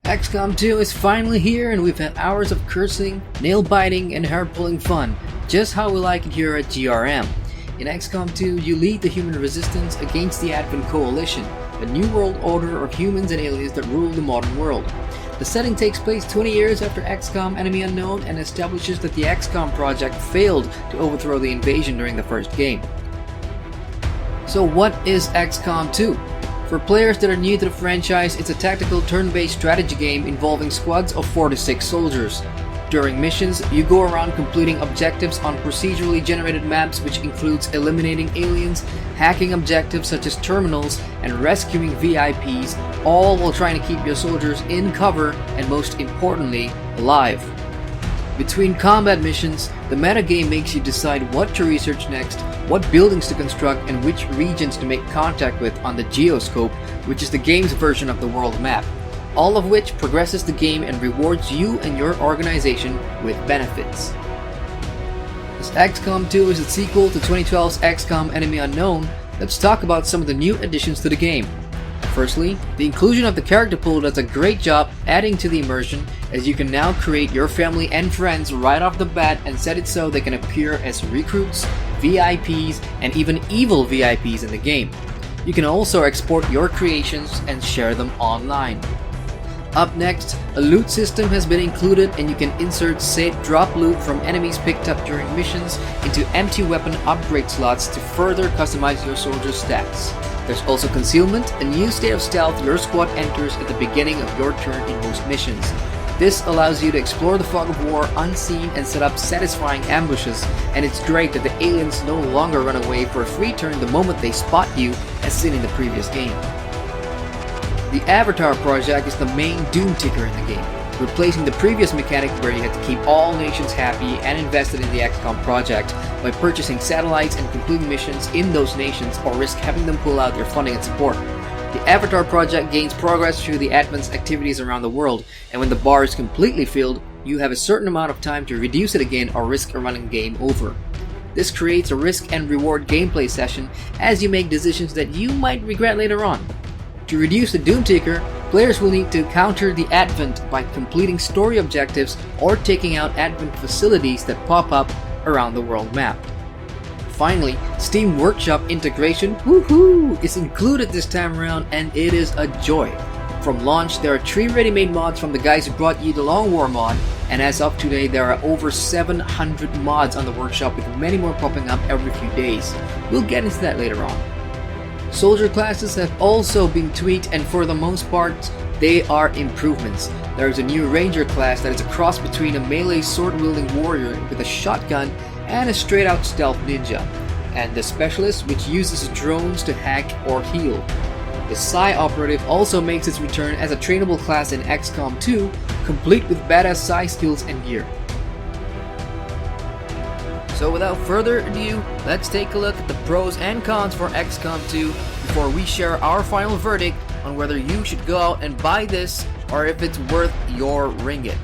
XCOM 2 is finally here, and we've had hours of cursing, nail-biting, and hair-pulling fun, just how we like it here at GRM. In XCOM 2, you lead the human resistance against the Advent Coalition, a new world order of humans and aliens that rule the modern world. The setting takes place 20 years after XCOM Enemy Unknown and establishes that the XCOM project failed to overthrow the invasion during the first game. So what is XCOM 2? For players that are new to the franchise, it's a tactical turn-based strategy game involving squads of 4 to 6 soldiers. During missions, you go around completing objectives on procedurally generated maps, which includes eliminating aliens, hacking objectives such as terminals, and rescuing VIPs, all while trying to keep your soldiers in cover and, most importantly, alive. Between combat missions, the metagame makes you decide what to research next, what buildings to construct, and which regions to make contact with on the Geoscope, which is the game's version of the world map, all of which progresses the game and rewards you and your organization with benefits. As XCOM 2 is a sequel to 2012's XCOM Enemy Unknown, let's talk about some of the new additions to the game. Firstly, the inclusion of the character pool does a great job adding to the immersion, as you can now create your family and friends right off the bat and set it so they can appear as recruits, VIPs, and even evil VIPs in the game. You can also export your creations and share them online. Up next, a loot system has been included, and you can insert saved drop loot from enemies picked up during missions into empty weapon upgrade slots to further customize your soldiers' stats. There's also concealment, a new state of stealth your squad enters at the beginning of your turn in most missions. This allows you to explore the fog of war unseen and set up satisfying ambushes, and it's great that the aliens no longer run away for a free turn the moment they spot you, as seen in the previous game. The Avatar project is the main doom ticker in the game, replacing the previous mechanic where you had to keep all nations happy and invested in the XCOM project by purchasing satellites and completing missions in those nations, or risk having them pull out your funding and support. The Avatar project gains progress through the advanced activities around the world, and when the bar is completely filled, you have a certain amount of time to reduce it again or risk running game over. This creates a risk and reward gameplay session as you make decisions that you might regret later on. To reduce the Doom Ticker, players will need to counter the Advent by completing story objectives or taking out Advent facilities that pop up around the world map. Finally, Steam Workshop integration, woohoo, is included this time around, and it is a joy. From launch, there are 3 ready-made mods from the guys who brought you the Long War mod, and as of today there are over 700 mods on the workshop, with many more popping up every few days. We'll get into that later on. Soldier classes have also been tweaked, and for the most part, they are improvements. There is a new Ranger class that is a cross between a melee sword-wielding warrior with a shotgun and a straight-out stealth ninja, and the Specialist, which uses drones to hack or heal. The Psi Operative also makes its return as a trainable class in XCOM 2, complete with badass Psi skills and gear. So without further ado, let's take a look at the pros and cons for XCOM 2 before we share our final verdict on whether you should go out and buy this or if it's worth your ringgit.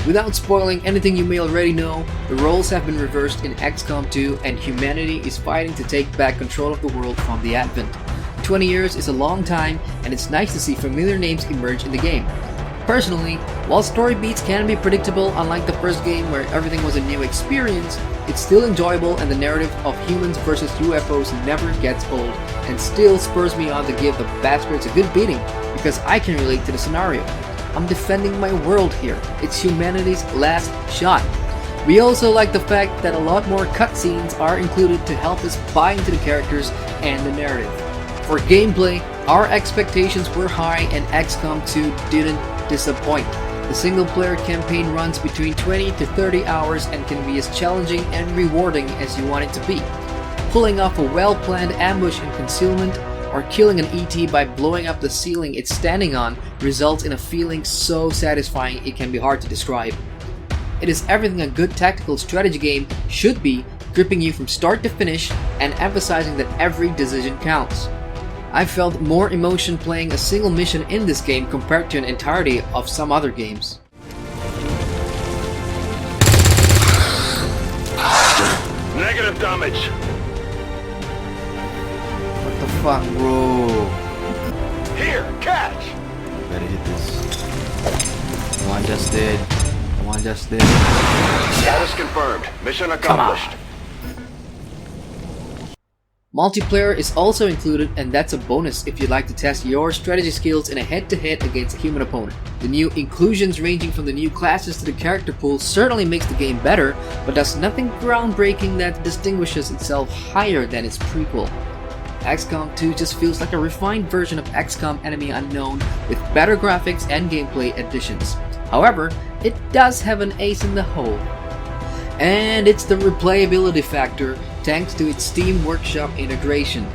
Without spoiling anything you may already know, the roles have been reversed in XCOM 2 and humanity is fighting to take back control of the world from the Advent. 20 years is a long time, and it's nice to see familiar names emerge in the game. Personally, while story beats can be predictable, unlike the first game where everything was a new experience, it's still enjoyable, and the narrative of humans versus UFOs never gets old and still spurs me on to give the bastards a good beating, because I can relate to the scenario. I'm defending my world here. It's humanity's last shot. We also like the fact that a lot more cutscenes are included to help us buy into the characters and the narrative. For gameplay, our expectations were high, and XCOM 2 didn't disappoint. The single-player campaign runs between 20 to 30 hours and can be as challenging and rewarding as you want it to be. Pulling off a well-planned ambush in concealment, or killing an ET by blowing up the ceiling it's standing on, results in a feeling so satisfying it can be hard to describe. It is everything a good tactical strategy game should be, gripping you from start to finish and emphasizing that every decision counts. I felt more emotion playing a single mission in this game compared to an entirety of some other games. Negative damage. What the fuck, bro. Here, catch! Better hit this. Come on, just did. Come on, just did. Status confirmed. Mission accomplished. Multiplayer is also included, and that's a bonus if you'd like to test your strategy skills in a head-to-head against a human opponent. The new inclusions ranging from the new classes to the character pool certainly makes the game better, but does nothing groundbreaking that distinguishes itself higher than its prequel. XCOM 2 just feels like a refined version of XCOM Enemy Unknown with better graphics and gameplay additions. However, it does have an ace in the hole. And it's the replayability factor, thanks to its Steam Workshop integration.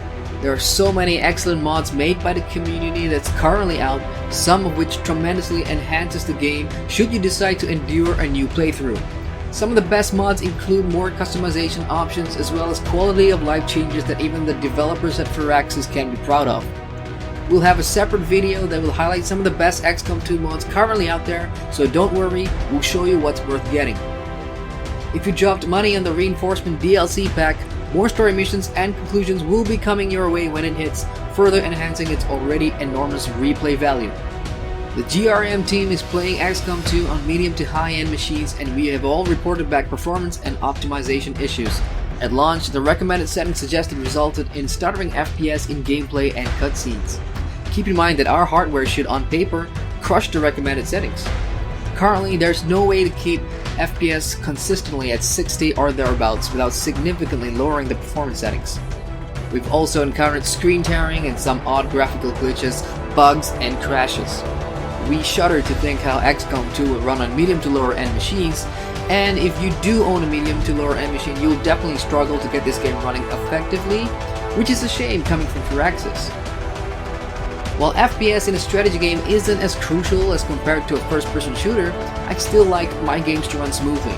There are so many excellent mods made by the community that's currently out, some of which tremendously enhances the game should you decide to endure a new playthrough. Some of the best mods include more customization options as well as quality of life changes that even the developers at Firaxis can be proud of. We'll have a separate video that will highlight some of the best XCOM 2 mods currently out there, so don't worry, we'll show you what's worth getting. If you dropped money on the Reinforcement DLC pack, more story missions and conclusions will be coming your way when it hits, further enhancing its already enormous replay value. The GRM team is playing XCOM 2 on medium to high-end machines, and we have all reported back performance and optimization issues. At launch, the recommended settings suggested resulted in stuttering FPS in gameplay and cutscenes. Keep in mind that our hardware should, on paper, crush the recommended settings. Currently, there's no way to keep FPS consistently at 60 or thereabouts without significantly lowering the performance settings. We've also encountered screen tearing and some odd graphical glitches, bugs, and crashes. We shudder to think how XCOM 2 will run on medium to lower end machines, and if you do own a medium to lower end machine, you'll definitely struggle to get this game running effectively, which is a shame coming from Firaxis. While FPS in a strategy game isn't as crucial as compared to a first-person shooter, I still like my games to run smoothly.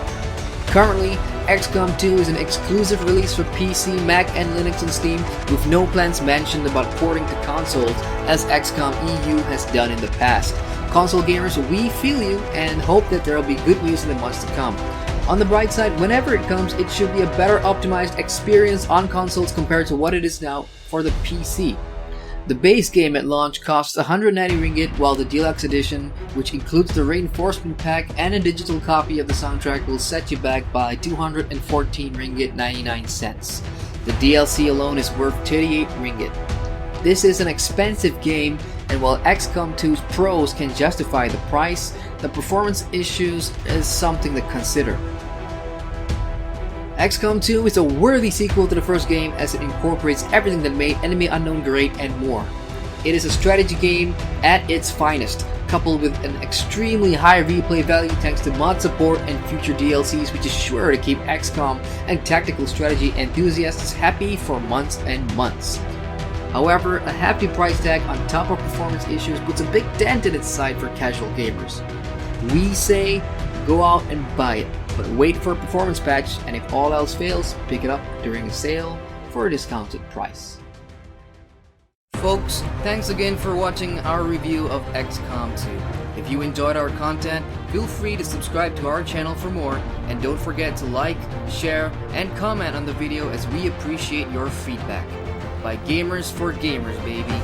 Currently, XCOM 2 is an exclusive release for PC, Mac, and Linux on Steam, with no plans mentioned about porting to consoles, as XCOM EU has done in the past. Console gamers, we feel you and hope that there will be good news in the months to come. On the bright side, whenever it comes, it should be a better optimized experience on consoles compared to what it is now for the PC. The base game at launch costs 190 ringgit, while the deluxe edition, which includes the Reinforcement pack and a digital copy of the soundtrack, will set you back by 214 ringgit 99 cents. The DLC alone is worth 38 ringgit. This is an expensive game, and while XCOM 2's pros can justify the price, the performance issues is something to consider. XCOM 2 is a worthy sequel to the first game as it incorporates everything that made Enemy Unknown great and more. It is a strategy game at its finest, coupled with an extremely high replay value thanks to mod support and future DLCs, which is sure to keep XCOM and tactical strategy enthusiasts happy for months and months. However, a hefty price tag on top of performance issues puts a big dent in its side for casual gamers. We say, go out and buy it, but wait for a performance patch, and if all else fails, pick it up during a sale for a discounted price. Folks, thanks again for watching our review of XCOM 2. If you enjoyed our content, feel free to subscribe to our channel for more, and don't forget to like, share, and comment on the video as we appreciate your feedback. By gamers for gamers, baby.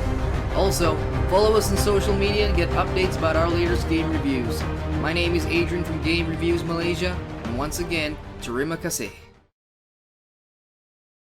Also, follow us on social media and get updates about our latest game reviews. My name is Adrian from Game Reviews Malaysia, and once again, terima kasih.